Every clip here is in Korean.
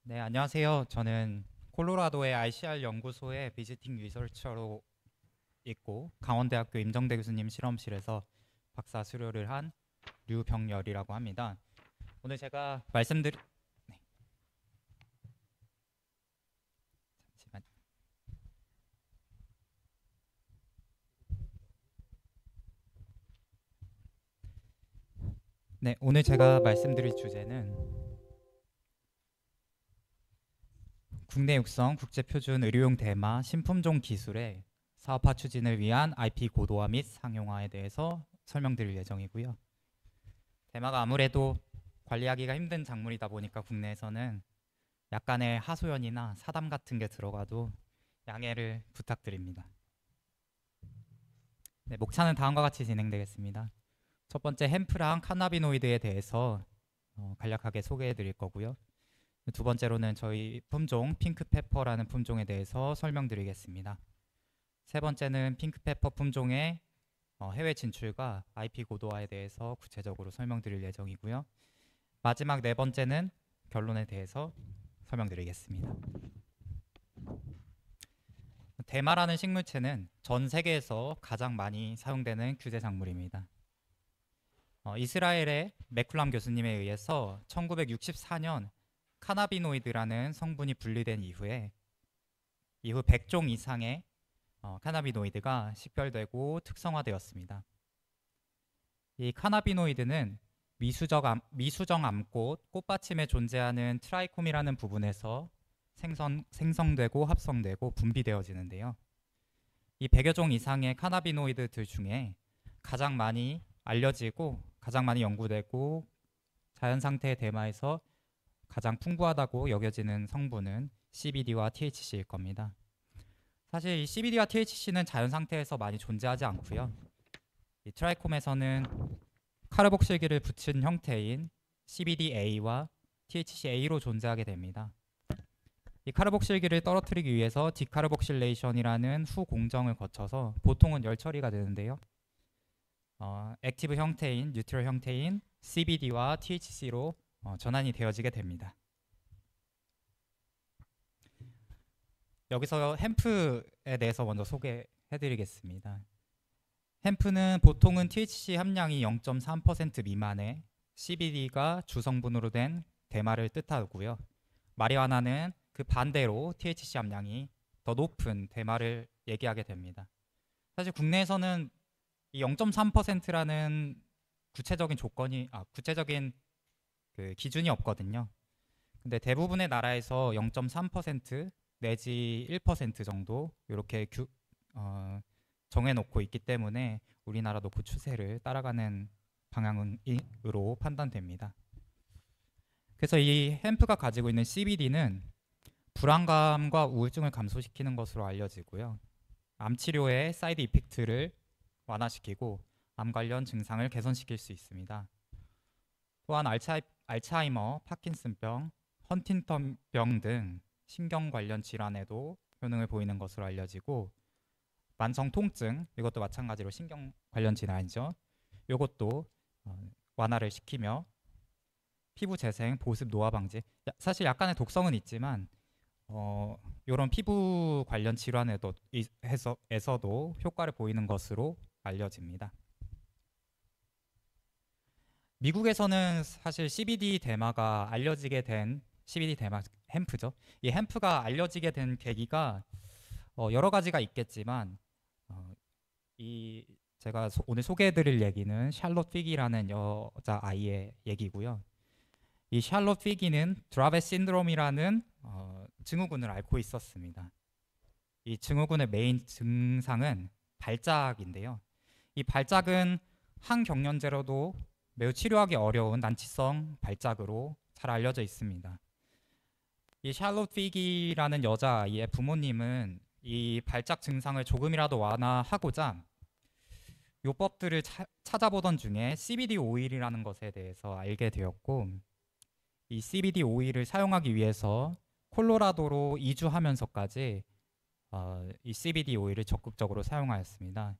네, 안녕하세요. 저는 콜로라도의 ICR 연구소의 비지팅 리서처로 있고 강원대학교 임정대 교수님 실험실에서 박사 수료를 한 류병열이라고 합니다. 오늘 제가 네, 잠시만. 네, 오늘 제가 말씀드릴 주제는 국내 육성 국제표준 의료용 대마 신품종 기술의 사업화 추진을 위한 IP 고도화 및 상용화에 대해서 설명드릴 예정이고요. 대마가 아무래도 관리하기가 힘든 작물이다 보니까 국내에서는 약간의 하소연이나 사담 같은 게 들어가도 양해를 부탁드립니다. 네, 목차는 다음과 같이 진행되겠습니다. 첫 번째 햄프랑 카나비노이드에 대해서 간략하게 소개해 드릴 거고요. 두 번째로는 저희 품종 핑크페퍼라는 품종에 대해서 설명드리겠습니다. 세 번째는 핑크페퍼 품종의 해외 진출과 IP 고도화에 대해서 구체적으로 설명드릴 예정이고요. 마지막 네 번째는 결론에 대해서 설명드리겠습니다. 대마라는 식물체는 전 세계에서 가장 많이 사용되는 규제 작물입니다. 이스라엘의 맥쿨람 교수님에 의해서 1964년 카나비노이드라는 성분이 분리된 이후 100종 이상의 카나비노이드가 식별되고 특성화되었습니다. 이 카나비노이드는 미수정 암꽃, 꽃받침에 존재하는 트라이콤이라는 부분에서 생성되고 합성되고 분비되어지는데요. 이 100여 종 이상의 카나비노이드들 중에 가장 많이 알려지고 가장 많이 연구되고 자연 상태의 대마에서 가장 풍부하다고 여겨지는 성분은 CBD와 THC일 겁니다. 사실 이 CBD와 THC는 자연 상태에서 많이 존재하지 않고요. 이 트라이콤에서는 카르복실기를 붙인 형태인 CBDA와 THCA로 존재하게 됩니다. 이 카르복실기를 떨어뜨리기 위해서 디카르복실레이션이라는 후공정을 거쳐서 보통은 열 처리가 되는데요. 액티브 형태인 뉴트럴 형태인 CBD와 THC로 전환이 되어지게 됩니다. 여기서 햄프에 대해서 먼저 소개해드리겠습니다. 햄프는 보통은 THC 함량이 0.3% 미만의 CBD가 주성분으로 된 대마를 뜻하고요. 마리화나는 그 반대로 THC 함량이 더 높은 대마를 얘기하게 됩니다. 사실 국내에서는 이 0.3%라는 구체적인 그 기준이 없거든요. 근데 대부분의 나라에서 0.3% 내지 1% 정도 이렇게 정해놓고 있기 때문에 우리나라도 그 추세를 따라가는 방향으로 판단됩니다. 그래서 이 햄프가 가지고 있는 CBD는 불안감과 우울증을 감소시키는 것으로 알려지고요. 암 치료의 사이드 이펙트를 완화시키고 암 관련 증상을 개선시킬 수 있습니다. 또한 알츠하이머, 파킨슨병, 헌팅턴병 등 신경 관련 질환에도 효능을 보이는 것으로 알려지고 만성 통증, 이것도 마찬가지로 신경 관련 질환이죠. 이것도 완화를 시키며 피부 재생, 보습, 노화 방지. 사실 약간의 독성은 있지만 이런 피부 관련 질환에서도 효과를 보이는 것으로 알려집니다. 미국에서는 사실 CBD 대마가 알려지게 된 CBD 대마 햄프죠. 이 햄프가 알려지게 된 계기가 여러 가지가 있겠지만 이 제가 오늘 소개해드릴 얘기는 샬롯 피기라는 여자 아이의 얘기고요. 이 샬롯 피기는 드라베 신드롬이라는 증후군을 앓고 있었습니다. 이 증후군의 메인 증상은 발작인데요. 이 발작은 항경련제로도 매우 치료하기 어려운 난치성 발작으로 잘 알려져 있습니다. 이 샬롯 피기라는 여자아이의 부모님은 이 발작 증상을 조금이라도 완화하고자 요법들을 찾아보던 중에 CBD 오일이라는 것에 대해서 알게 되었고, 이 CBD 오일을 사용하기 위해서 콜로라도로 이주하면서까지 이 CBD 오일을 적극적으로 사용하였습니다.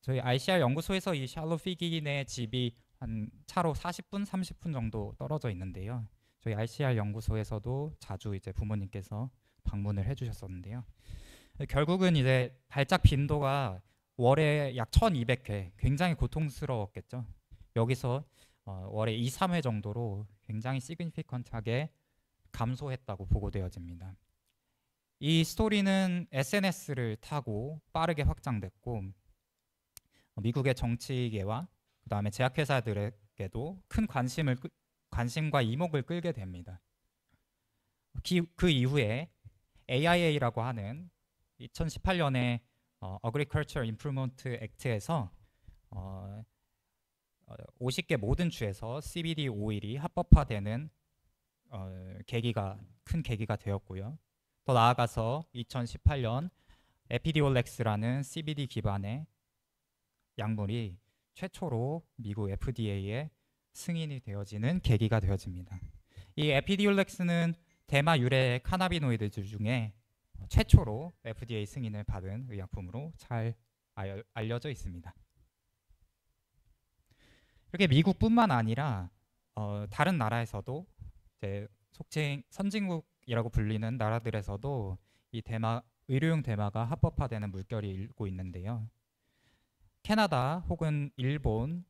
저희 ICR 연구소에서 이 샬롯 피기네 집이 한 차로 40분, 30분 정도 떨어져 있는데요. 저희 RCR 연구소에서도 자주 이제 부모님께서 방문을 해주셨었는데요. 결국은 이제 발작 빈도가 월에 약 1200회, 굉장히 고통스러웠겠죠. 여기서 월에 2, 3회 정도로 굉장히 시그니피컨트하게 감소했다고 보고되어집니다. 이 스토리는 SNS를 타고 빠르게 확장됐고 미국의 정치계와 그다음에 제약회사들에게도 큰 관심과 이목을 끌게 됩니다. 그 이후에 AIA라고 하는 2018년에 Agriculture Improvement Act에서 50개 모든 주에서 CBD 오일이 합법화되는 큰 계기가 되었고요. 더 나아가서 2018년 에피디올렉스라는 CBD 기반의 약물이 최초로 미국 FDA에 승인이 되어지는 계기가 되어집니다. 이 에피디올렉스는 대마 유래 카나비노이드들 중에 최초로 FDA 승인을 받은 의약품으로 잘 알려져 있습니다. 이렇게 미국뿐만 아니라 다른 나라에서도 이제 속칭 선진국이라고 불리는 나라들에서도 이 의료용 대마가 합법화되는 물결이 일고 있는데요. 캐나다 혹은 일본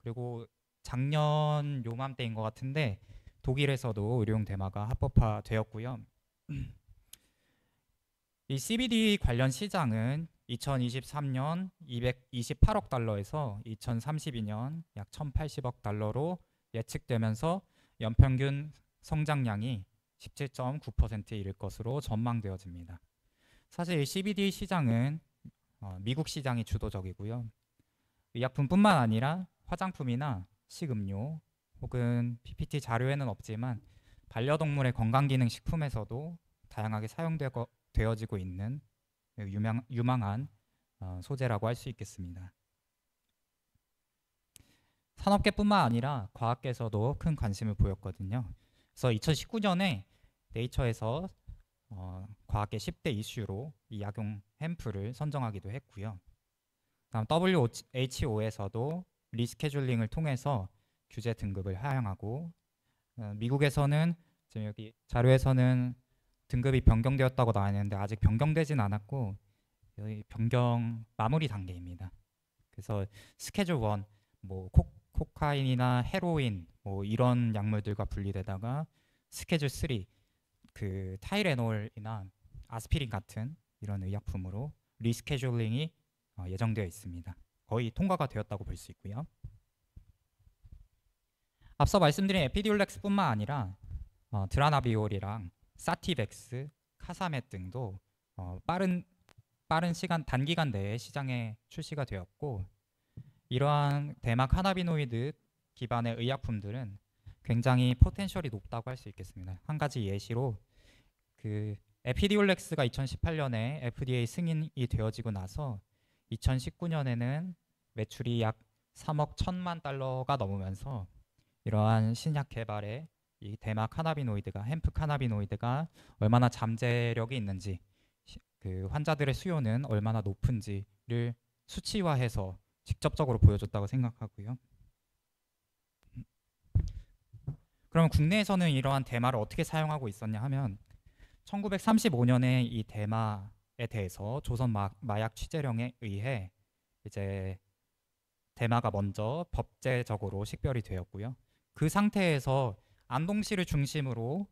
그리고 작년 요맘때인 것 같은데 독일에서도 의료용 대마가 합법화되었고요. 이 CBD 관련 시장은 2023년 228억 달러에서 2032년 약 1080억 달러로 예측되면서 연평균 성장량이 17.9%에 이를 것으로 전망되어집니다. 사실 이 CBD 시장은 미국 시장이 주도적이고요. 의약품뿐만 아니라 화장품이나 식음료 혹은 PPT 자료에는 없지만 반려동물의 건강기능식품에서도 다양하게 사용되어지고 있는 유망한 소재라고 할 수 있겠습니다. 산업계뿐만 아니라 과학계에서도 큰 관심을 보였거든요. 그래서 2019년에 네이처에서 과학계 10대 이슈로 이 약용 햄프를 선정하기도 했고요. 다음 WHO에서도 리스케줄링을 통해서 규제 등급을 하향하고 미국에서는 지금 여기 자료에서는 등급이 변경되었다고 나와 있는데 아직 변경되진 않았고 여기 변경 마무리 단계입니다. 그래서 스케줄 1, 뭐 코카인이나 헤로인 뭐 이런 약물들과 분리되다가 스케줄 3, 그 타이레놀이나 아스피린 같은 이런 의약품으로 리스케줄링이 예정되어 있습니다. 거의 통과가 되었다고 볼 수 있고요. 앞서 말씀드린 에피디올렉스뿐만 아니라 드라나비올이랑 사티백스, 카사멧 등도 빠른 시간 단기간 내에 시장에 출시가 되었고 이러한 대마 카나비노이드 기반의 의약품들은 굉장히 포텐셜이 높다고 할 수 있겠습니다. 한 가지 예시로 그 에피디올렉스가 2018년에 FDA 승인이 되어지고 나서 2019년에는 매출이 약 3억 1천만 달러가 넘으면서 이러한 신약 개발에 이 대마 카나비노이드가 햄프 카나비노이드가 얼마나 잠재력이 있는지 그 환자들의 수요는 얼마나 높은지를 수치화해서 직접적으로 보여줬다고 생각하고요. 그럼 국내에서는 이러한 대마를 어떻게 사용하고 있었냐 하면 1935년에 이 대마에 대해서 조선 마약 취재령에 의해 이제 대마가 먼저 법제적으로 식별이 되었고요. 그 상태에서 안동시를 중심으로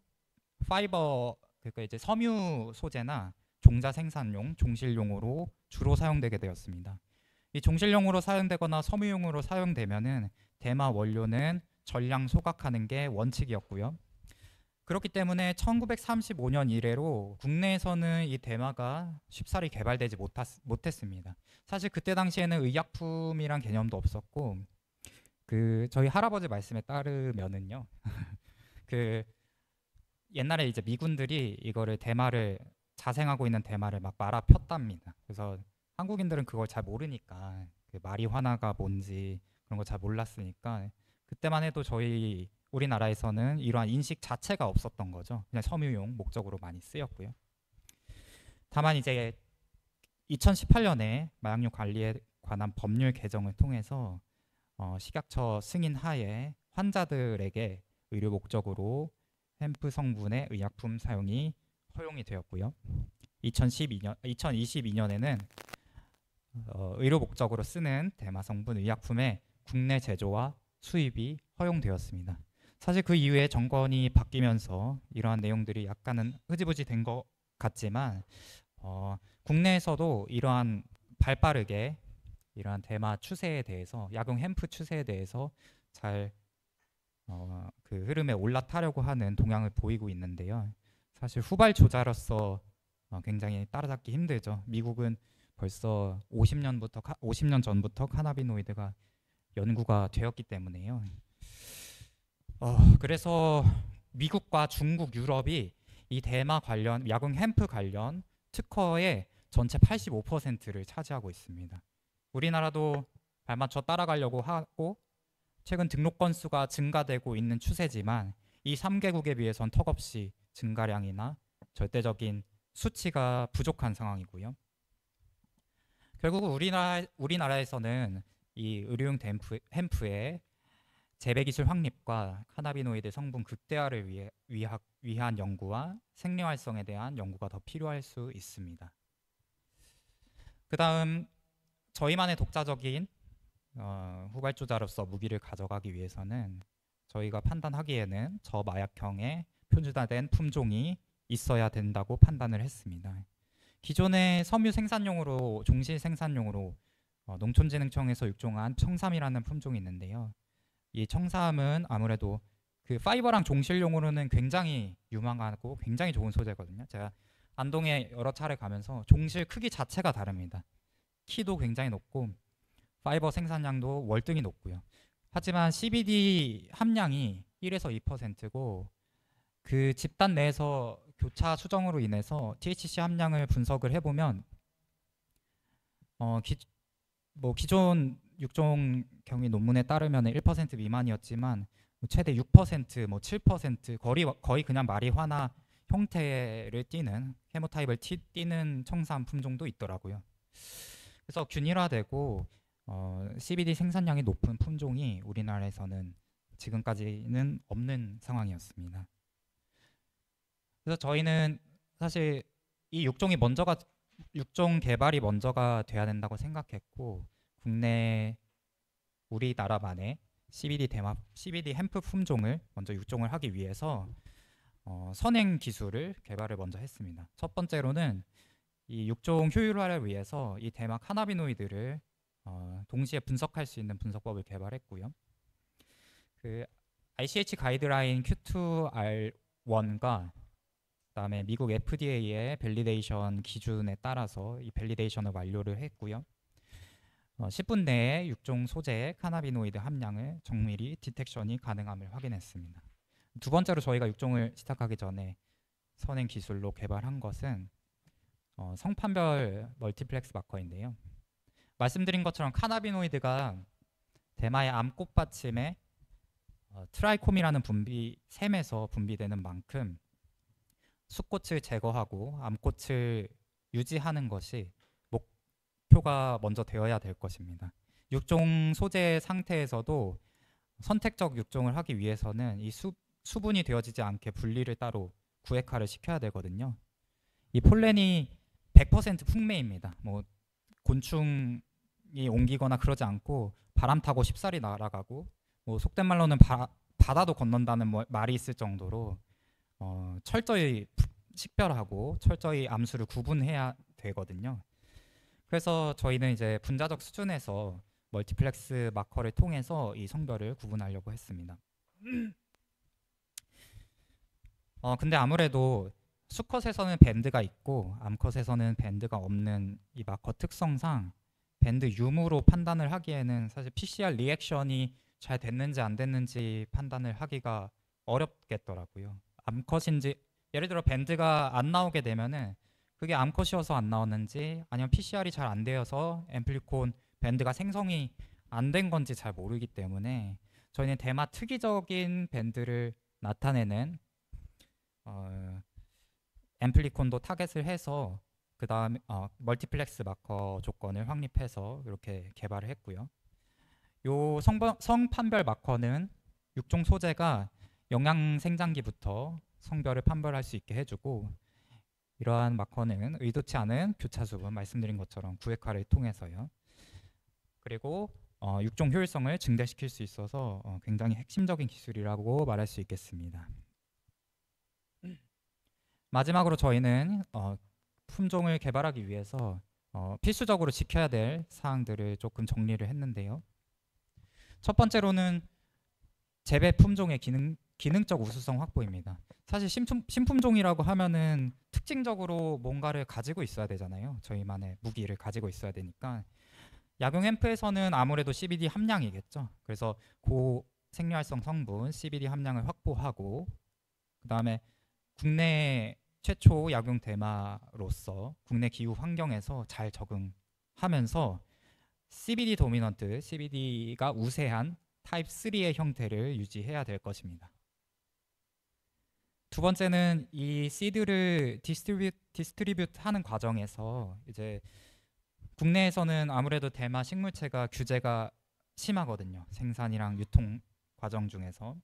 파이버 그러니까 이제 섬유 소재나 종자 생산용, 종실용으로 주로 사용되게 되었습니다. 이 종실용으로 사용되거나 섬유용으로 사용되면은 대마 원료는 전량 소각하는 게 원칙이었고요. 그렇기 때문에 1935년 이래로 국내에서는 이 대마가 쉽사리 개발되지 못했습니다. 사실 그때 당시에는 의약품이란 개념도 없었고 그 저희 할아버지 말씀에 따르면은요. 그 옛날에 이제 미군들이 이거를 대마를 자생하고 있는 대마를 막 말아 폈답니다. 그래서 한국인들은 그걸 잘 모르니까 그 마리화나가 뭔지 그런 거 잘 몰랐으니까 그때만 해도 저희 우리나라에서는 이러한 인식 자체가 없었던 거죠. 그냥 섬유용 목적으로 많이 쓰였고요. 다만 이제 2018년에 마약류 관리에 관한 법률 개정을 통해서 식약처 승인 하에 환자들에게 의료 목적으로 햄프 성분의 의약품 사용이 허용이 되었고요. 2022년에는 의료 목적으로 쓰는 대마 성분 의약품의 국내 제조와 수입이 허용되었습니다. 사실 그 이후에 정권이 바뀌면서 이러한 내용들이 약간은 흐지부지 된 것 같지만 국내에서도 이러한 발빠르게 이러한 대마 추세에 대해서 약용 햄프 추세에 대해서 잘 그 흐름에 올라타려고 하는 동향을 보이고 있는데요. 사실 후발주자로서 굉장히 따라잡기 힘들죠. 미국은 벌써 50년 전부터 카나비노이드가 연구가 되었기 때문에요. 그래서 미국과 중국, 유럽이 이 대마 관련 약용 햄프 관련 특허의 전체 85%를 차지하고 있습니다. 우리나라도 발맞춰 따라가려고 하고 최근 등록 건수가 증가되고 있는 추세지만 이 3개국에 비해선 턱없이 증가량이나 절대적인 수치가 부족한 상황이고요. 결국 우리나라에서는 이 의료용 햄프의 재배기술 확립과 카나비노이드 성분 극대화를 위한 연구와 생리 활성에 대한 연구가 더 필요할 수 있습니다. 그 다음 저희만의 독자적인 후발주자로서 무기를 가져가기 위해서는 저희가 판단하기에는 저마약형의 표준화된 품종이 있어야 된다고 판단을 했습니다. 기존의 섬유 생산용으로 종실 생산용으로 농촌진흥청에서 육종한 청삼이라는 품종이 있는데요. 이 청삼은 아무래도 그 파이버랑 종실용으로는 굉장히 유망하고 굉장히 좋은 소재거든요. 제가 안동에 여러 차례 가면서 종실 크기 자체가 다릅니다. 키도 굉장히 높고 파이버 생산량도 월등히 높고요. 하지만 CBD 함량이 1에서 2%고 그 집단 내에서 교차 수정으로 인해서 THC 함량을 분석을 해보면 기존 육종 경위 논문에 따르면 1% 미만이었지만 최대 6%, 7% 거의 그냥 마리화나 형태를 띠는 헤모타입을 띠는 청산 품종도 있더라고요. 그래서 균일화되고 CBD 생산량이 높은 품종이 우리나라에서는 지금까지는 없는 상황이었습니다. 그래서 저희는 사실 이 육종 개발이 먼저가 돼야 된다고 생각했고 국내 우리나라만의 CBD 햄프 품종을 먼저 육종을 하기 위해서 선행 기술을 개발을 먼저 했습니다. 첫 번째로는 이 육종 효율화를 위해서 이 대마 카나비노이드를 동시에 분석할 수 있는 분석법을 개발했고요. 그 ICH 가이드라인 Q2R1과 그다음에 미국 FDA의 밸리데이션 기준에 따라서 이 밸리데이션을 완료를 했고요. 10분 내에 육종 소재의 카나비노이드 함량을 정밀히 디텍션이 가능함을 확인했습니다. 두 번째로 저희가 육종을 시작하기 전에 선행 기술로 개발한 것은 성판별 멀티플렉스 마커인데요. 말씀드린 것처럼 카나비노이드가 대마의 암꽃 받침에 트라이콤이라는 샘에서 분비되는 만큼 숫꽃을 제거하고 암꽃을 유지하는 것이 목표가 먼저 되어야 될 것입니다. 육종 소재 상태에서도 선택적 육종을 하기 위해서는 이 수분이 되어지지 않게 분리를 따로 구획화를 시켜야 되거든요. 이 폴렌이 100% 풍매입니다. 곤충이 옮기거나 그러지 않고 바람 타고 쉽사리 날아가고 속된 말로는 바다도 건넌다는 말이 있을 정도로 철저히 식별하고 철저히 암수를 구분해야 되거든요. 그래서 저희는 이제 분자적 수준에서 멀티플렉스 마커를 통해서 이 성별을 구분하려고 했습니다. 근데 아무래도 수컷에서는 밴드가 있고 암컷에서는 밴드가 없는 이 마커 특성상 밴드 유무로 판단을 하기에는 사실 PCR 리액션이 잘 됐는지 안 됐는지 판단을 하기가 어렵겠더라고요. 암컷인지 예를 들어 밴드가 안 나오게 되면은 그게 암컷이어서 안 나왔는지 아니면 PCR이 잘 안 되어서 앰플리콘 밴드가 생성이 안 된 건지 잘 모르기 때문에 저희는 대마 특이적인 밴드를 나타내는 앰플리콘도 타겟을 해서 그 다음 멀티플렉스 마커 조건을 확립해서 이렇게 개발을 했고요. 요 성판별 마커는 육종 소재가 영양 생장기부터 성별을 판별할 수 있게 해주고, 이러한 마커는 의도치 않은 교차 수분, 말씀드린 것처럼 구획화를 통해서요. 그리고 육종 효율성을 증대시킬 수 있어서 굉장히 핵심적인 기술이라고 말할 수 있겠습니다. 마지막으로 저희는 품종을 개발하기 위해서 필수적으로 지켜야 될 사항들을 조금 정리를 했는데요. 첫 번째로는 재배 품종의 기능적 우수성 확보입니다. 사실 신품종이라고 하면은 특징적으로 뭔가를 가지고 있어야 되잖아요. 저희만의 무기를 가지고 있어야 되니까 약용 햄프에서는 아무래도 CBD 함량이겠죠. 그래서 고생리활성 성분 CBD 함량을 확보하고, 그 다음에 국내 최초 약용 대마로서 국내 기후 환경에서 잘 적응하면서 CBD 도미넌트, CBD가 우세한 타입 3의 형태를 유지해야 될 것입니다. 두 번째는 이 시드를 디스트리뷰트 하는 과정에서 이제 국내에서는 아무래도 대마 식물체가 규제가 심하거든요. 생산이랑 유통 과정 중에서.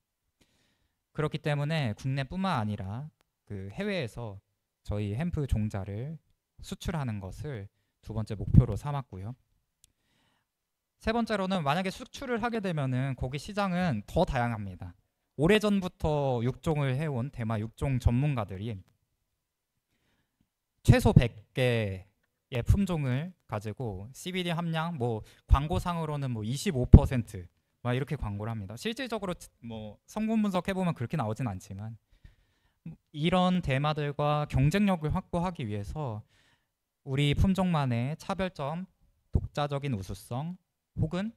그렇기 때문에 국내뿐만 아니라 그 해외에서 저희 햄프 종자를 수출하는 것을 두 번째 목표로 삼았고요. 세 번째로는 만약에 수출을 하게 되면은 거기 시장은 더 다양합니다. 오래전부터 육종을 해온 대마 육종 전문가들이 최소 100개의 품종을 가지고 CBD 함량 뭐 광고상으로는 뭐 25% 막 이렇게 광고를 합니다. 실질적으로 뭐 성분 분석해 보면 그렇게 나오진 않지만, 이런 대마들과 경쟁력을 확보하기 위해서 우리 품종만의 차별점, 독자적인 우수성 혹은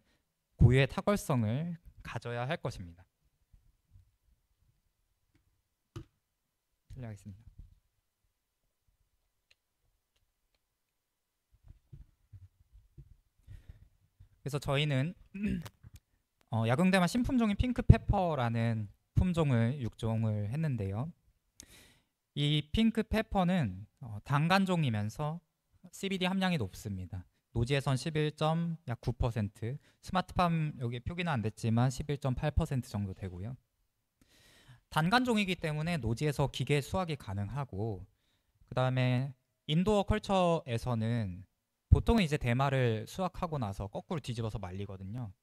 고유의 탁월성을 가져야 할 것입니다. 실례하겠습니다. 그래서 저희는 약용대마 신품종인 핑크페퍼라는 품종을 육종을 했는데요. 이 핑크페퍼는 단간종이면서 CBD 함량이 높습니다. 노지에선 11.9%, 스마트팜 여기 표기는 안 됐지만 11.8% 정도 되고요. 단간종이기 때문에 노지에서 기계 수확이 가능하고, 그 다음에 인도어 컬처에서는 보통은 이제 대마를 수확하고 나서 거꾸로 뒤집어서 말리거든요.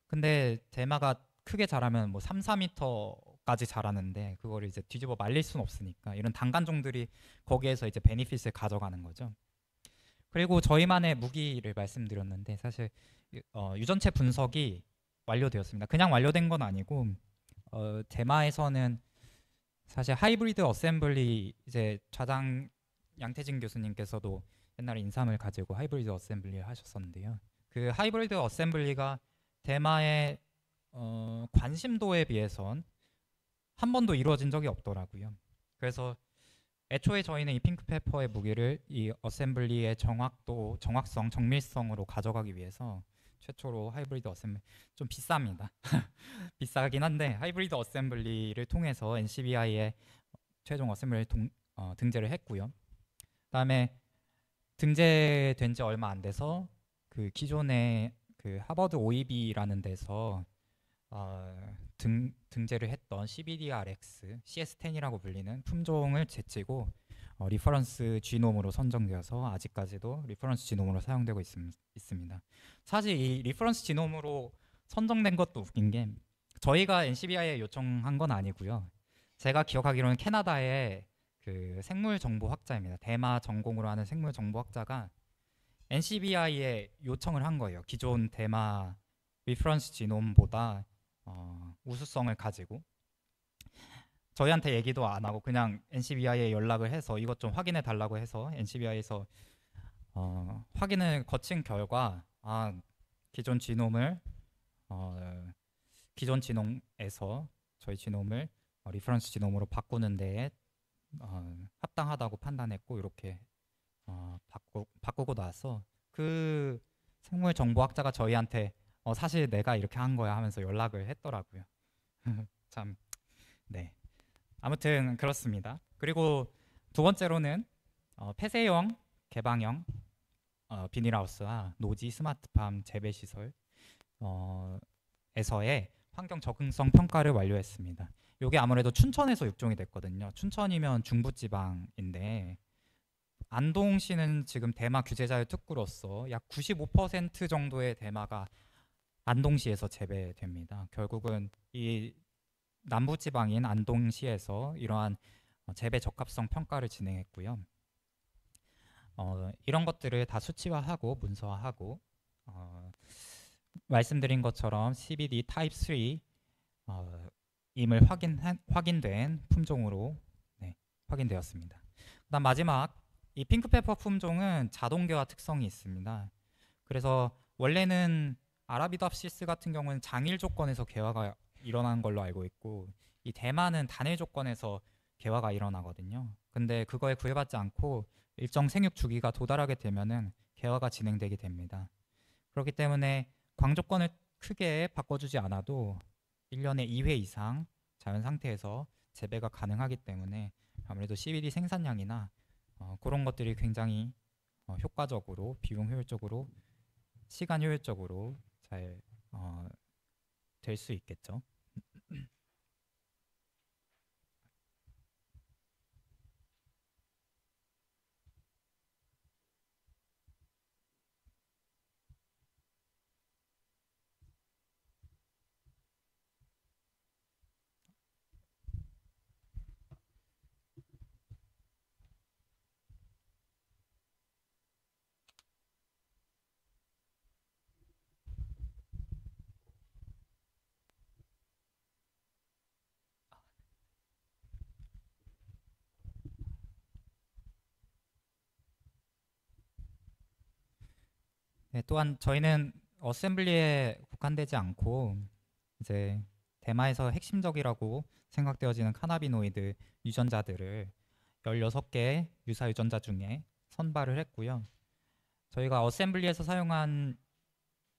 근데 대마가 크게 자라면 뭐 3, 4m까지 자라는데 그거를 이제 뒤집어 말릴 수는 없으니까 이런 단간종들이 거기에서 이제 베니핏을 가져가는 거죠. 그리고 저희만의 무기를 말씀드렸는데 사실 유전체 분석이 완료되었습니다. 그냥 완료된 건 아니고 대마에서는 사실 하이브리드 어셈블리, 이제 좌장 양태진 교수님께서도 옛날에 인삼을 가지고 하이브리드 어셈블리를 하셨었는데요. 그 하이브리드 어셈블리가 대마의 관심도에 비해선 한 번도 이루어진 적이 없더라고요. 그래서 애초에 저희는 이 핑크페퍼의 무기를 이 어셈블리의 정확도, 정확성, 정밀성으로 가져가기 위해서 최초로 하이브리드 어셈블리, 좀 비쌉니다. 비싸긴 한데 하이브리드 어셈블리를 통해서 NCBI의 최종 어셈블리를 등재를 했고요. 그다음에 등재된 지 얼마 안 돼서 그 기존의 그 하버드 OEB라는 데서 등재를 했던 CBDRX, CS10이라고 불리는 품종을 제치고 리퍼런스 지놈으로 선정되어서 아직까지도 리퍼런스 지놈으로 사용되고 있습니다. 사실 이 리퍼런스 지놈으로 선정된 것도 웃긴 게 저희가 NCBI에 요청한 건 아니고요. 제가 기억하기로는 캐나다의 그 생물정보학자입니다. 대마 전공으로 하는 생물정보학자가 NCBI에 요청을 한 거예요. 기존 대마 리퍼런스 지놈보다 우수성을 가지고, 저희한테 얘기도 안 하고 그냥 NCBI에 연락을 해서 이것 좀 확인해 달라고 해서 NCBI에서 확인을 거친 결과 기존 지놈에서 저희 지놈을 리퍼런스 지놈으로 바꾸는 데에 합당하다고 판단했고, 이렇게 바꾸고 나서 그 생물정보학자가 저희한테 사실 내가 이렇게 한 거야 하면서 연락을 했더라고요. 참, 네. 아무튼 그렇습니다. 그리고 두 번째로는 폐쇄형, 개방형 비닐하우스와 노지 스마트팜 재배시설 에서의 환경 적응성 평가를 완료했습니다. 요게 아무래도 춘천에서 육종이 됐거든요. 춘천이면 중부지방인데 안동시는 지금 대마 규제자율 특구로서 약 95% 정도의 대마가 안동시에서 재배됩니다. 결국은 이 남부지방인 안동시에서 이러한 재배 적합성 평가를 진행했고요. 이런 것들을 다 수치화하고 문서화하고 말씀드린 것처럼 CBD 타입 3 임을 확인된 품종으로 확인되었습니다. 그다음 마지막 이 핑크페퍼 품종은 자동개화 특성이 있습니다. 그래서 원래는 아라비답시스 같은 경우는 장일 조건에서 개화가 일어나는 걸로 알고 있고 이 대마는 단일 조건에서 개화가 일어나거든요. 근데 그거에 구애받지 않고 일정 생육 주기가 도달하게 되면은 개화가 진행되게 됩니다. 그렇기 때문에 광조건을 크게 바꿔주지 않아도 1년에 2회 이상 자연 상태에서 재배가 가능하기 때문에 아무래도 CBD 생산량이나 그런 것들이 굉장히 효과적으로, 비용 효율적으로, 시간 효율적으로 잘 될 수 있겠죠. 네, 또한 저희는 어셈블리에 국한되지 않고 이제 대마에서 핵심적이라고 생각되어지는 카나비노이드 유전자들을 16개 유사 유전자 중에 선발을 했고요. 저희가 어셈블리에서 사용한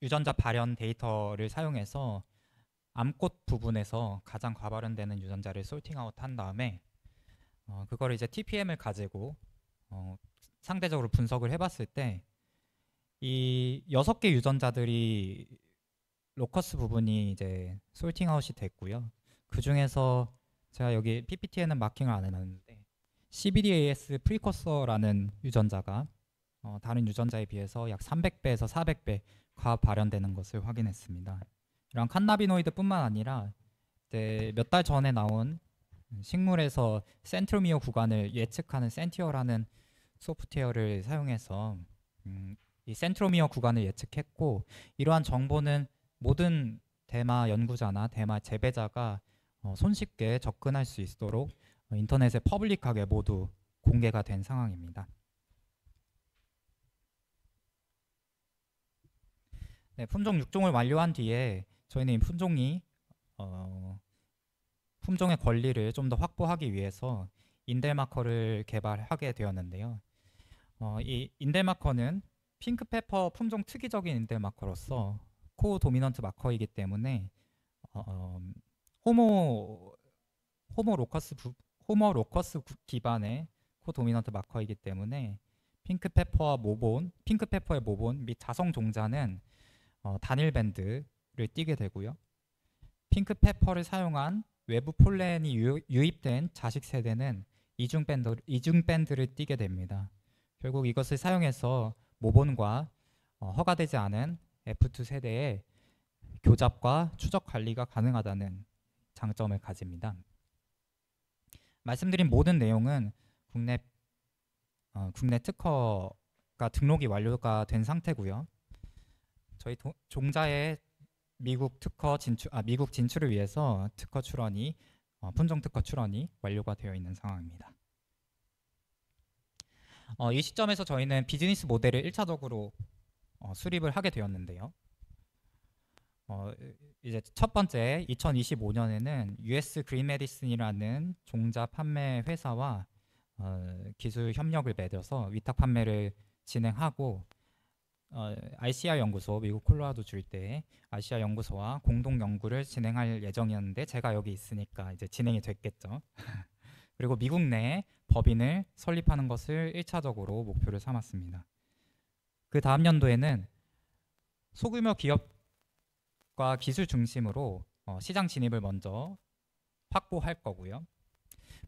유전자 발현 데이터를 사용해서 암꽃 부분에서 가장 과발현되는 유전자를 소팅아웃 한 다음에 그거를 이제 TPM을 가지고 상대적으로 분석을 해봤을 때 이 6개 유전자들이 로커스 부분이 이제 솔팅아웃이 됐고요. 그 중에서 제가 여기 PPT에는 마킹을 안 해놨는데 CBDAS 프리커서라는 유전자가 다른 유전자에 비해서 약 300배에서 400배 과발현되는 것을 확인했습니다. 이런 칸나비노이드뿐만 아니라 몇 달 전에 나온 식물에서 센트로미어 구간을 예측하는 센티어라는 소프트웨어를 사용해서 이 센트로미어 구간을 예측했고 이러한 정보는 모든 대마 연구자나 대마 재배자가 손쉽게 접근할 수 있도록 인터넷에 퍼블릭하게 모두 공개가 된 상황입니다. 네, 품종 6종을 완료한 뒤에 저희는 이 품종의 권리를 좀 더 확보하기 위해서 인델마커를 개발하게 되었는데요. 이 인델마커는 핑크페퍼 품종 특이적인 인델마커로서 코도미넌트 마커이기 때문에 호모 로커스 기반의 코도미넌트 마커이기 때문에 핑크페퍼의 모본 및 자성 종자는 단일 밴드를 띠게 되고요. 핑크페퍼를 사용한 외부 폴렌이 유입된 자식 세대는 이중 밴드를 띠게 됩니다. 결국 이것을 사용해서 모본과 허가되지 않은 F2 세대의 교잡과 추적 관리가 가능하다는 장점을 가집니다. 말씀드린 모든 내용은 국내 특허가 등록이 완료가 된 상태고요. 저희 종자의 미국 진출을 위해서 품종 특허 출원이 완료가 되어 있는 상황입니다. 이 시점에서 저희는 비즈니스 모델을 1차적으로 수립을 하게 되었는데요. 이제 첫 번째 2025년에는 US 그린 메디슨이라는 종자 판매 회사와 기술 협력을 맺어서 위탁 판매를 진행하고 RCR 연구소, 미국 콜로라도 주일대의 RCR 연구소와 공동 연구를 진행할 예정이었는데 제가 여기 있으니까 이제 진행이 됐겠죠. 그리고 미국 내 법인을 설립하는 것을 1차적으로 목표를 삼았습니다. 그 다음 연도에는 소규모 기업과 기술 중심으로 시장 진입을 먼저 확보할 거고요.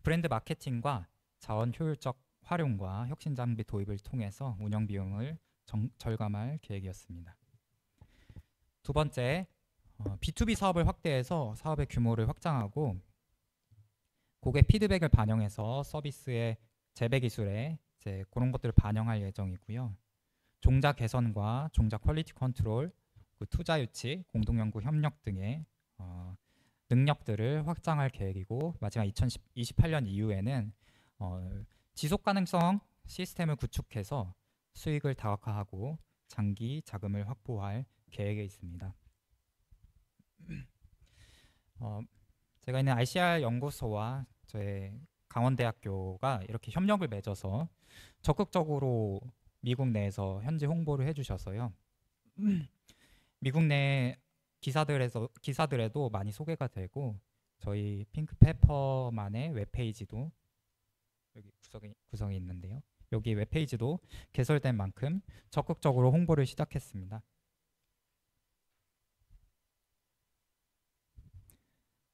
브랜드 마케팅과 자원 효율적 활용과 혁신 장비 도입을 통해서 운영 비용을 절감할 계획이었습니다. 두 번째, B2B 사업을 확대해서 사업의 규모를 확장하고 고객 피드백을 반영해서 서비스의 재배 기술에 이제 그런 것들을 반영할 예정이고요. 종자 개선과 종자 퀄리티 컨트롤, 투자 유치, 공동 연구 협력 등의 능력들을 확장할 계획이고, 마지막 2028년 이후에는 지속 가능성 시스템을 구축해서 수익을 다각화하고 장기 자금을 확보할 계획에 있습니다. 제가 있는 ICR 연구소와 저희 강원대학교가 이렇게 협력을 맺어서 적극적으로 미국 내에서 현지 홍보를 해주셔서요. 미국 내 기사들에도 많이 소개가 되고, 저희 핑크페퍼만의 웹페이지도 여기 구성이 있는데요. 여기 웹페이지도 개설된 만큼 적극적으로 홍보를 시작했습니다.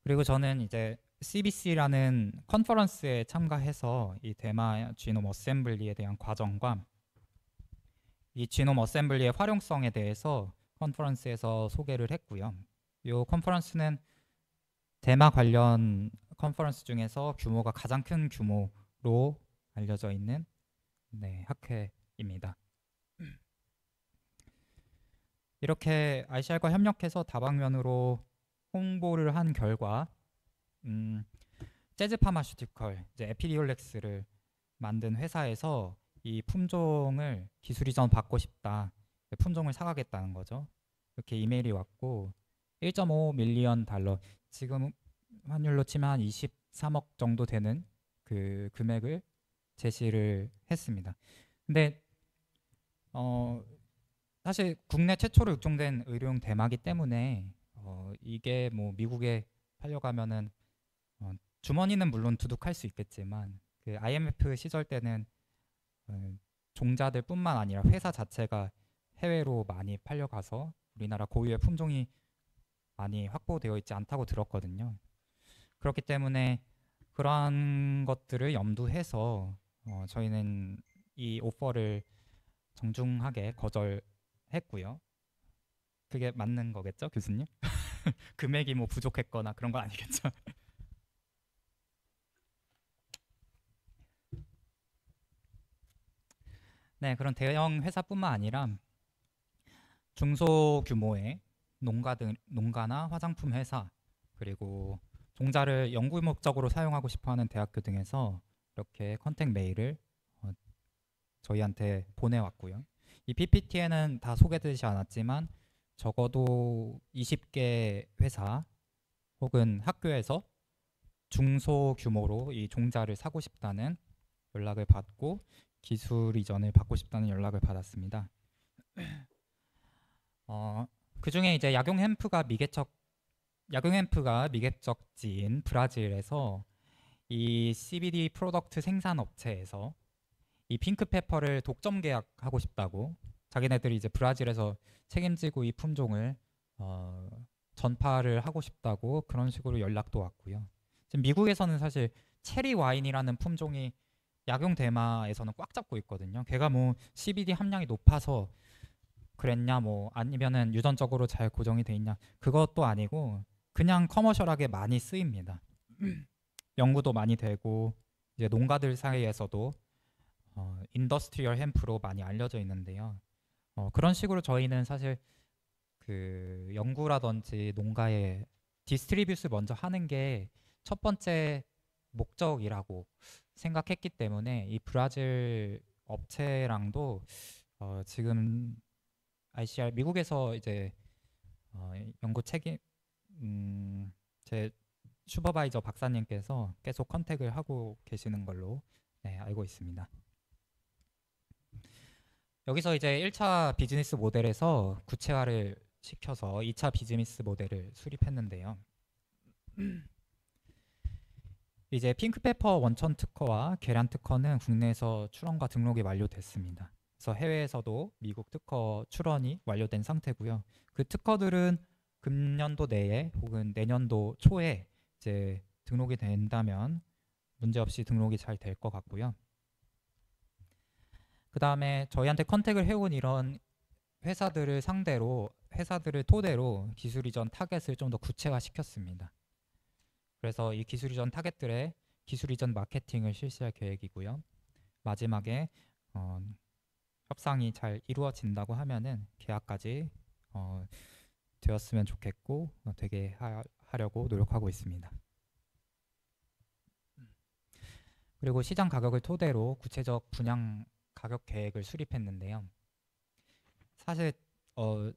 그리고 저는 이제 CBC라는 컨퍼런스에 참가해서 이 대마 지놈 어셈블리에 대한 과정과 이 지놈 어셈블리의 활용성에 대해서 컨퍼런스에서 소개를 했고요. 이 컨퍼런스는 대마 관련 컨퍼런스 중에서 규모가 가장 큰 규모로 알려져 있는 학회입니다. 이렇게 ICR과 협력해서 다방면으로 홍보를 한 결과 재즈 파마슈티컬, 이제 에피디올렉스를 만든 회사에서 이 품종을 기술 이전 받고 싶다, 품종을 사가겠다는 거죠. 이렇게 이메일이 왔고 1.5 밀리언 달러, 지금 환율로 치면 한 23억 정도 되는 그 금액을 제시를 했습니다. 근데 사실 국내 최초로 육종된 의료용 대마기 때문에 이게 뭐 미국에 팔려가면은 주머니는 물론 두둑할 수 있겠지만 그 IMF 시절 때는 종자들뿐만 아니라 회사 자체가 해외로 많이 팔려가서 우리나라 고유의 품종이 많이 확보되어 있지 않다고 들었거든요. 그렇기 때문에 그러한 것들을 염두해서 저희는 이 오퍼를 정중하게 거절했고요. 그게 맞는 거겠죠, 교수님? 금액이 뭐 부족했거나 그런 거 아니겠죠? 네, 그런 대형 회사뿐만 아니라 중소규모의 농가나 화장품 회사, 그리고 종자를 연구 목적으로 사용하고 싶어하는 대학교 등에서 이렇게 컨택 메일을 저희한테 보내왔고요. 이 PPT에는 다 소개되지 않았지만 적어도 20개 회사 혹은 학교에서 중소규모로 이 종자를 사고 싶다는 연락을 받고 기술 이전을 받고 싶다는 연락을 받았습니다. 그 중에 이제 약용 햄프가 미개척지인 브라질에서 이 CBD 프로덕트 생산 업체에서 이 핑크페퍼를 독점 계약하고 싶다고, 자기네들이 이제 브라질에서 책임지고 이 품종을 전파를 하고 싶다고 그런 식으로 연락도 왔고요. 지금 미국에서는 사실 체리 와인이라는 품종이 약용 대마에서는 꽉 잡고 있거든요. 걔가 뭐 CBD 함량이 높아서 그랬냐, 뭐 아니면은 유전적으로 잘 고정이 돼 있냐, 그것도 아니고 그냥 커머셜하게 많이 쓰입니다. 연구도 많이 되고 이제 농가들 사이에서도 인더스트리얼 햄프로 많이 알려져 있는데요. 그런 식으로 저희는 사실 그 연구라든지 농가에 디스트리뷰스 먼저 하는 게 첫 번째 목적이라고 생각했기 때문에 이 브라질 업체랑도 지금 ICR 미국에서 이제 연구 책임 제 슈퍼바이저 박사님께서 계속 컨택을 하고 계시는 걸로 알고 있습니다. 여기서 이제 1차 비즈니스 모델에서 구체화를 시켜서 2차 비즈니스 모델을 수립했는데요. 이제 핑크페퍼 원천 특허와 계란 특허는 국내에서 출원과 등록이 완료됐습니다. 그래서 해외에서도 미국 특허 출원이 완료된 상태고요. 그 특허들은 금년도 내에 혹은 내년도 초에 이제 등록이 된다면 문제없이 등록이 잘 될 것 같고요. 그 다음에 저희한테 컨택을 해온 이런 회사들을 토대로 기술 이전 타겟을 좀 더 구체화시켰습니다. 그래서 이 기술 이전 타겟들의 기술 이전 마케팅을 실시할 계획이고요. 마지막에 협상이 잘 이루어진다고 하면은 계약까지 되었으면 좋겠고 되게 하려고 노력하고 있습니다. 그리고 시장 가격을 토대로 구체적 분양 가격 계획을 수립했는데요. 사실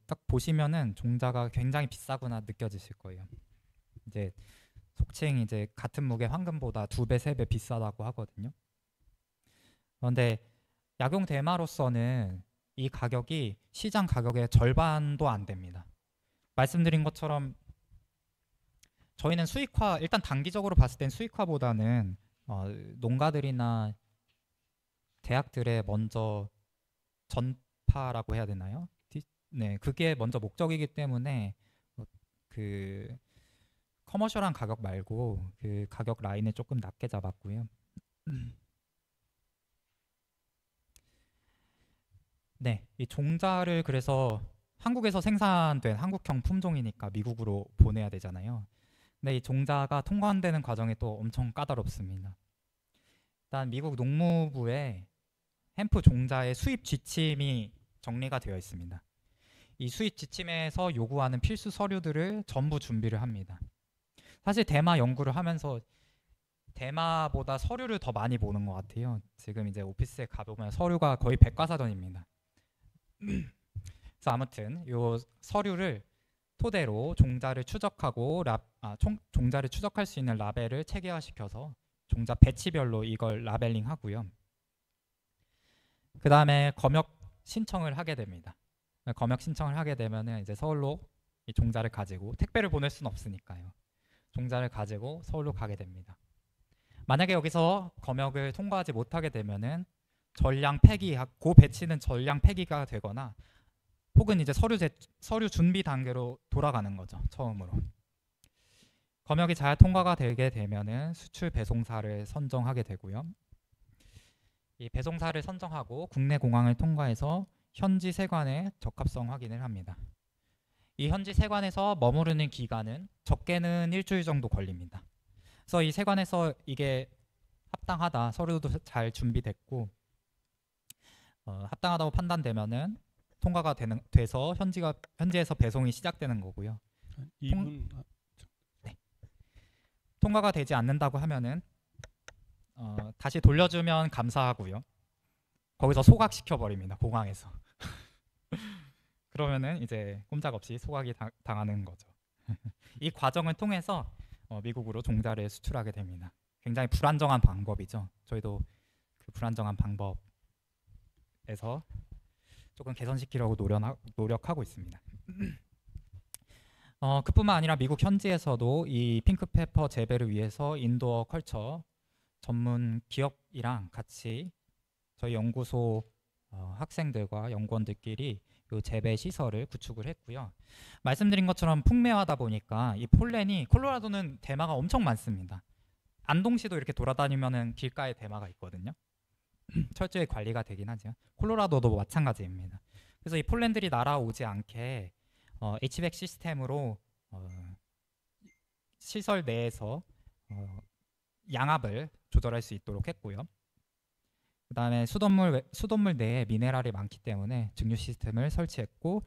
딱 보시면은 종자가 굉장히 비싸구나 느껴지실 거예요. 이제 속칭 이제 같은 무게 황금보다 2배, 3배 비싸다고 하거든요. 그런데 약용 대마로서는 이 가격이 시장 가격의 절반도 안 됩니다. 말씀드린 것처럼 저희는 수익화, 일단 단기적으로 봤을 땐 수익화보다는 농가들이나 대학들의 먼저 전파라고 해야 되나요? 네, 그게 먼저 목적이기 때문에 그 커머셜한 가격 말고 그 가격 라인을 조금 낮게 잡았고요. 네, 이 종자를 그래서 한국에서 생산된 한국형 품종이니까 미국으로 보내야 되잖아요. 근데 이 종자가 통관되는 과정이 또 엄청 까다롭습니다. 일단 미국 농무부에 햄프 종자의 수입 지침이 정리가 되어 있습니다. 이 수입 지침에서 요구하는 필수 서류들을 전부 준비를 합니다. 사실 대마 연구를 하면서 대마보다 서류를 더 많이 보는 것 같아요. 지금 이제 오피스에 가보면 서류가 거의 백과사전입니다. 그래서 아무튼 요 서류를 토대로 종자를 추적하고 종자를 추적할 수 있는 라벨을 체계화시켜서 종자 배치별로 이걸 라벨링 하고요. 그 다음에 검역 신청을 하게 됩니다. 검역 신청을 하게 되면은 이제 서울로 이 종자를 가지고 택배를 보낼 수는 없으니까요. 종자를 가지고 서울로 가게 됩니다. 만약에 여기서 검역을 통과하지 못하게 되면은 전량 폐기, 고 배치는 전량 폐기가 되거나 혹은 이제 서류 준비 단계로 돌아가는 거죠. 처음으로. 검역이 잘 통과가 되게 되면은 수출 배송사를 선정하게 되고요. 이 배송사를 선정하고 국내 공항을 통과해서 현지 세관의 적합성 확인을 합니다. 이 현지 세관에서 머무르는 기간은 적게는 일주일 정도 걸립니다. 그래서 이 세관에서 이게 합당하다, 서류도 잘 준비됐고 합당하다고 판단되면은 통과가 돼서 현지에서 배송이 시작되는 거고요. 네. 통과가 되지 않는다고 하면은 다시 돌려주면 감사하고요. 거기서 소각시켜 버립니다. 공항에서. 그러면은 이제 꼼짝없이 소각이 당하는 거죠. 이 과정을 통해서 미국으로 종자를 수출하게 됩니다. 굉장히 불안정한 방법이죠. 저희도 그 불안정한 방법에서 조금 개선시키려고 노력하고 있습니다. 그뿐만 아니라 미국 현지에서도 이 핑크페퍼 재배를 위해서 인도어 컬처 전문 기업이랑 같이 저희 연구소 학생들과 연구원들끼리 이 재배 시설을 구축을 했고요. 말씀드린 것처럼 풍매화다 보니까 이 폴렌이 콜로라도는 대마가 엄청 많습니다. 안동시도 이렇게 돌아다니면은 길가에 대마가 있거든요. 철저히 관리가 되긴 하죠. 콜로라도도 마찬가지입니다. 그래서 이 폴렌들이 날아오지 않게 HVAC 시스템으로 시설 내에서 양압을 조절할 수 있도록 했고요. 그 다음에 수돗물 내에 미네랄이 많기 때문에 증류 시스템을 설치했고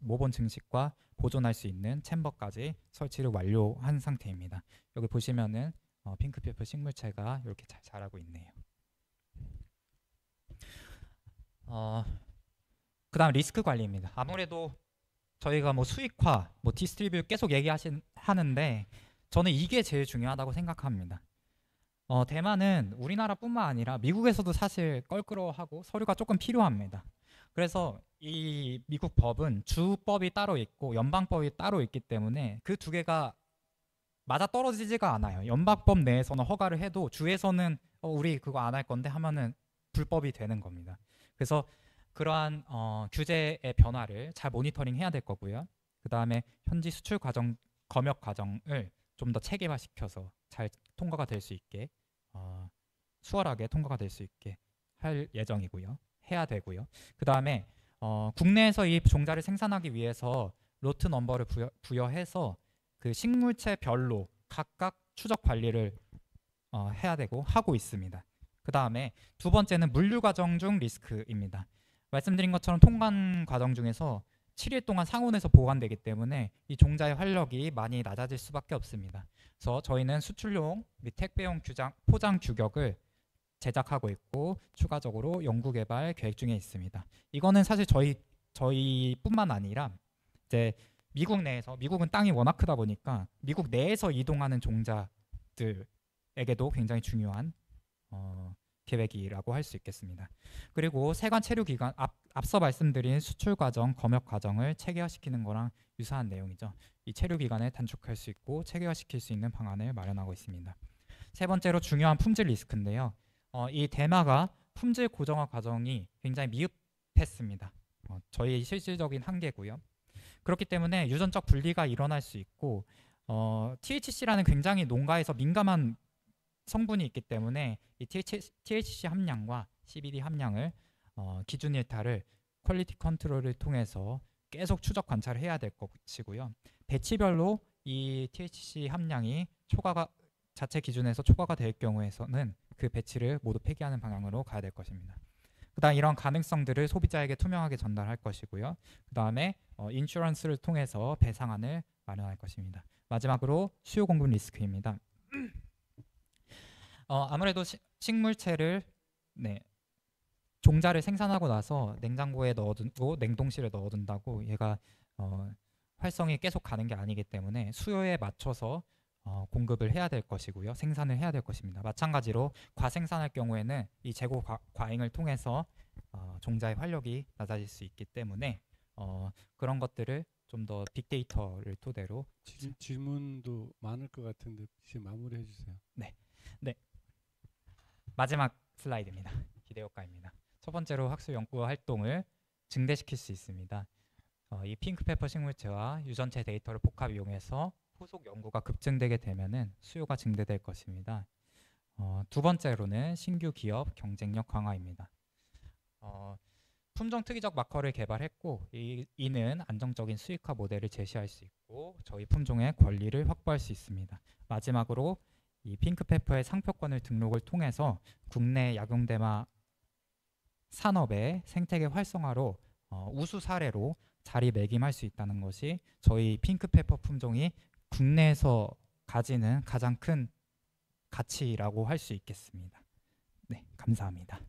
모본 증식과 보존할 수 있는 챔버까지 설치를 완료한 상태입니다. 여기 보시면은 핑크페퍼 식물체가 이렇게 잘 자라고 있네요. 그 다음 리스크 관리입니다. 아무래도 저희가 뭐 수익화, 뭐 디스트리뷰 계속 하는데 저는 이게 제일 중요하다고 생각합니다. 대만은 우리나라뿐만 아니라 미국에서도 사실 껄끄러워하고 서류가 조금 필요합니다. 그래서 이 미국 법은 주법이 따로 있고 연방법이 따로 있기 때문에 그 두 개가 맞아떨어지지가 않아요. 연방법 내에서는 허가를 해도 주에서는 우리 그거 안 할 건데 하면은 불법이 되는 겁니다. 그래서 그러한 규제의 변화를 잘 모니터링 해야 될 거고요. 그 다음에 현지 수출 과정, 검역 과정을 좀 더 체계화시켜서 잘 통과가 될 수 있게 수월하게 통과가 될 수 있게 할 예정이고요. 해야 되고요. 그 다음에 국내에서 이 종자를 생산하기 위해서 로트 넘버를 부여해서 그 식물체별로 각각 추적 관리를 해야 되고 하고 있습니다. 그 다음에 두 번째는 물류 과정 중 리스크입니다. 말씀드린 것처럼 통관 과정 중에서 7일 동안 상온에서 보관되기 때문에 이 종자의 활력이 많이 낮아질 수밖에 없습니다. 그래서 저희는 수출용 및 택배용 포장 규격을 제작하고 있고 추가적으로 연구 개발 계획 중에 있습니다. 이거는 사실 저희뿐만 아니라 이제 미국 내에서, 미국은 땅이 워낙 크다 보니까 미국 내에서 이동하는 종자들에게도 굉장히 중요한 계획이라고 할 수 있겠습니다. 그리고 세관 체류 기간, 앞서 말씀드린 수출 과정, 검역 과정을 체계화시키는 거랑 유사한 내용이죠. 이 체류 기간을 단축할 수 있고 체계화시킬 수 있는 방안을 마련하고 있습니다. 세 번째로 중요한 품질 리스크인데요. 이 대마가 품질 고정화 과정이 굉장히 미흡했습니다. 저희 실질적인 한계고요. 그렇기 때문에 유전적 분리가 일어날 수 있고 THC라는 굉장히 농가에서 민감한 성분이 있기 때문에 이 THC 함량과 CBD 함량을 기준 일탈을 퀄리티 컨트롤을 통해서 계속 추적 관찰을 해야 될 것이고요. 배치별로 이 THC 함량이 자체 기준에서 초과가 될 경우에서는 그 배치를 모두 폐기하는 방향으로 가야 될 것입니다. 그다음 이런 가능성들을 소비자에게 투명하게 전달할 것이고요. 그다음에 인슈런스를 통해서 배상안을 마련할 것입니다. 마지막으로 수요 공급 리스크입니다. 아무래도 식물체를 종자를 생산하고 나서 냉장고에 넣어두고 냉동실에 넣어둔다고 얘가 활성이 계속 가는 게 아니기 때문에 수요에 맞춰서 공급을 해야 될 것이고요. 생산을 해야 될 것입니다. 마찬가지로 과생산할 경우에는 이 재고 과잉을 통해서 종자의 활력이 낮아질 수 있기 때문에 그런 것들을 좀 더 빅데이터를 토대로 질문도 많을 것 같은데 지금 마무리해 주세요. 네. 마지막 슬라이드입니다. 기대효과입니다. 첫 번째로 학술 연구 활동을 증대시킬 수 있습니다. 이 핑크페퍼 식물체와 유전체 데이터를 복합 이용해서 후속 연구가 급증되게 되면은 수요가 증대될 것입니다. 두 번째로는 신규 기업 경쟁력 강화입니다. 품종 특이적 마커를 개발했고 이는 안정적인 수익화 모델을 제시할 수 있고 저희 품종의 권리를 확보할 수 있습니다. 마지막으로 이 핑크페퍼의 상표권을 등록을 통해서 국내 약용대마 산업의 생태계 활성화로 우수 사례로 자리매김할 수 있다는 것이 저희 핑크페퍼 품종이 국내에서 가지는 가장 큰 가치라고 할 수 있겠습니다. 네, 감사합니다.